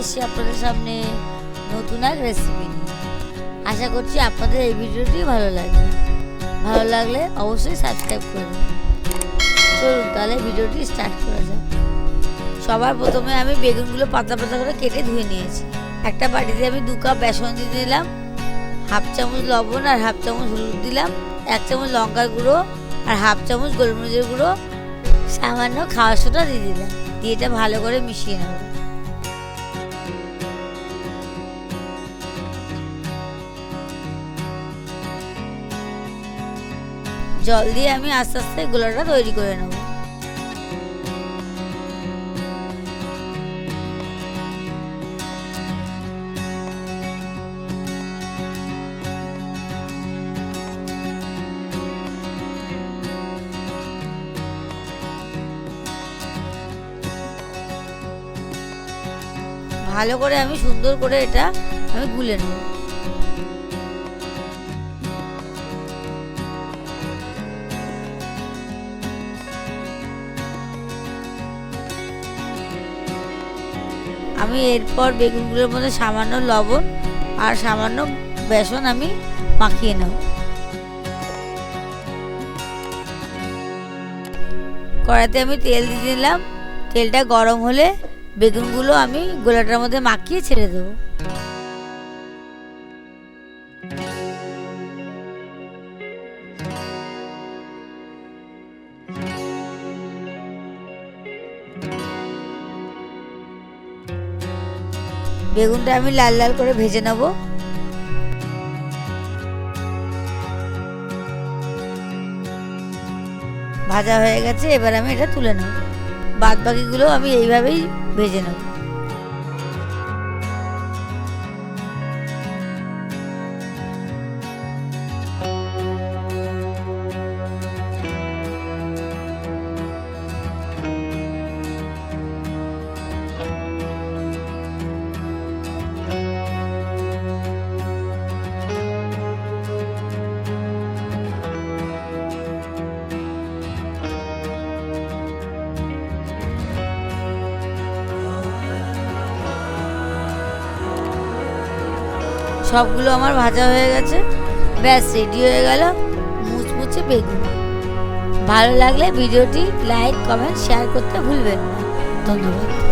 এসেছি আপনাদের সামনে নতুন এক রেসিপি নিয়ে। আশা করছি আপনাদের এই ভিডিওটি ভালো লাগবে। ভালো লাগলে অবশ্যই সাবস্ক্রাইব করে দেবেন। চলুন তাহলে ভিডিওটি স্টার্ট করা যাক। সবার প্রথমে আমি বেগুনগুলো পাতলা পাতলা করে কেটে ধুয়ে নিয়েছি। একটা বাটিতে আমি 2 কাপ বেসন দিয়ে দিলাম, হাফ চামচ লবণ আর হাফ চামচ হলুদ দিলাম, 1 চামচ লঙ্কার গুঁড়ো আর হাফ চামচ গোলমরিচের গুঁড়ো, সামান্য খাওয়া সোডা দিয়ে দিলাম। দিয়ে এটা ভালো করে মিশিয়ে নেব। জল দিয়ে আমি আস্তে আস্তে গোলাটা তৈরি করে নেব। ভালো করে আমি সুন্দর করে এটা আমি গুলে নেব। আমি এরপর বেগুনগুলোর মধ্যে সামান্য লবণ আর সামান্য বেসন আমি মাখিয়ে নেব। কড়াইতে আমি তেল দিয়ে দিলাম। তেলটা গরম হলে বেগুনগুলো আমি গোলাটার মধ্যে মাখিয়ে ছেড়ে দেবো। বেগুনটা আমি লাল লাল করে ভেজে নেব। ভাজা হয়ে গেছে, এবার আমি এটা তুলে নেব। বাদ বাকিগুলো আমি এইভাবেই ভেজে নেব। সবগুলো আমার ভাজা হয়ে গেছে, ব্যাস রেডি হয়ে গেল মুচমুচে বেগুন। ভালো লাগলে ভিডিওটি লাইক, কমেন্ট, শেয়ার করতে ভুলবেন না। ধন্যবাদ।